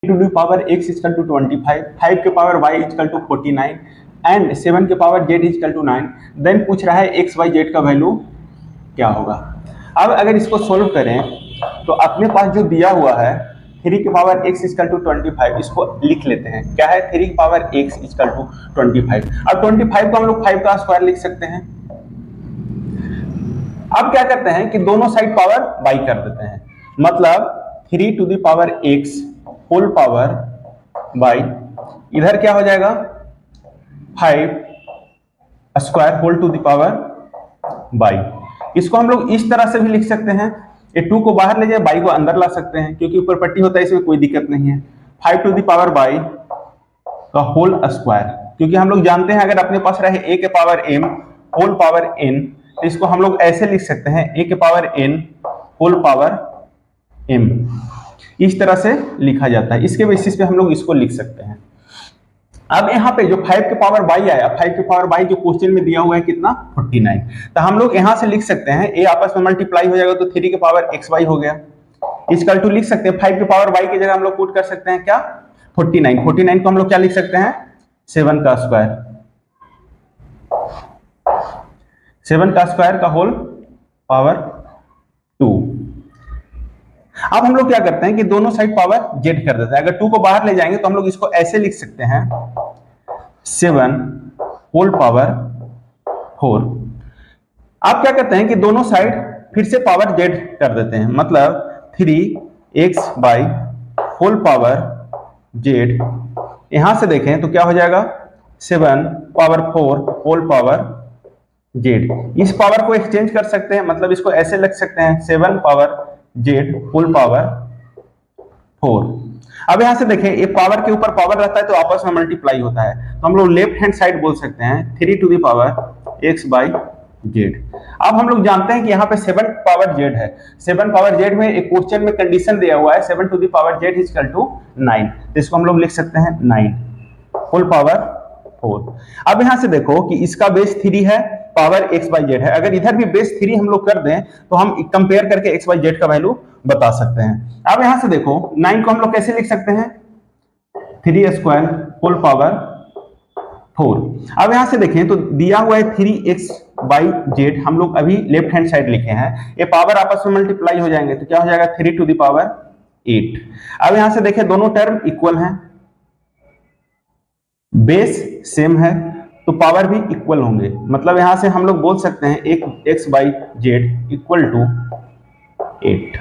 To the power x equal to 25, 5 के power y equal to 49 and 7 के power z equal to 9। Then पूछ रहा है x y z का value क्या होगा। अब अगर इसको सोल्व करें तो अपने पास जो दिया हुआ है 3 के पावर x इक्वल टू 25, इसको लिख लेते हैं। क्या है 3 के पावर x इक्वल टू 25। अब 25 को हम लोग 5 का स्क्वायर लिख सकते हैं। अब क्या करते हैं कि दोनों साइड पावर बाई कर देते हैं, मतलब 3 to the power x whole power by इधर क्या हो जाएगा 5 square whole to the power by. इसको हम लोग इस तरह से भी लिख सकते हैं, ये 2 को बाहर ले जाए बाई को अंदर ला सकते हैं, क्योंकि ऊपर पट्टी होता है इसमें कोई दिक्कत नहीं है। 5 टू द पावर बाई का होल स्क्वायर, क्योंकि हम लोग जानते हैं अगर अपने पास रहे a के power m whole power n तो इसको हम लोग ऐसे लिख सकते हैं a के power n whole power m। इस तरह से लिखा जाता है, इसके बेसिस पे हम लोग इसको लिख सकते हैं। अब यहाँ पे जो 5 के पावर बाई आया, 5 के पावर बाई जो क्वेश्चन में दिया हुआ है कितना 49, तो हम लोग यहाँ से लिख सकते हैं a आपस में मल्टीप्लाई हो जाएगा तो 3 के पावर x y हो गया। इसकल टू लिख सकते हैं 5 के पावर बाई की जगह हम लोग पुट कर सकते हैं क्या 49। 49 को हम लोग क्या लिख सकते हैं 7 का स्क्वायर, 7 का स्क्वायर का होल पावर 2। अब हम लोग क्या करते हैं कि दोनों साइड पावर z कर देते हैं। अगर 2 को बाहर ले जाएंगे तो हम लोग इसको ऐसे लिख सकते हैं 7 होल पावर 4। आप क्या करते हैं कि दोनों साइड फिर से पावर z कर देते हैं, मतलब 3x by whole power z। यहां से देखें तो क्या हो जाएगा 7 पावर 4 होल पावर z। इस पावर को एक्सचेंज कर सकते हैं, मतलब इसको ऐसे लिख सकते हैं 7 पावर z होल पावर 4। अब यहां से देखें ये पावर के ऊपर पावर रहता है तो आपस में मल्टीप्लाई होता है, तो हम लोग लेफ्ट हैंड साइड बोल सकते हैं 3 to the power x by z। अब हम लोग जानते हैं कि यहाँ पे 7 पावर z है, 7 पावर z में एक क्वेश्चन में कंडीशन दिया हुआ है 7 to the power z equal to 9, तो इसको हम लोग लिख सकते हैं 9 होल पावर 4। अब यहां से देखो कि इसका बेस 3 है, पावर x बाई जेड है। अगर इधर भी बेस 3 हम लोग कर दें तो हम कंपेयर करके x बाई जेड का वैल्यू बता सकते हैं। अब यहां से देखो 9 को हम लोग कैसे लिख सकते हैं 3 स्क्वायर होल पावर 4। अब यहां से देखें तो दिया हुआ है 3x बाई जेड, हम लोग अभी लेफ्ट हैंड साइड लिखे हैं, ये पावर आपस में मल्टीप्लाई हो जाएंगे तो क्या हो जाएगा 3 टू द पावर 8। अब यहां से देखें दोनों टर्म इक्वल हैं, बेस सेम है तो पावर भी इक्वल होंगे, मतलब यहां से हम लोग बोल सकते हैं एक x by z equal to 8।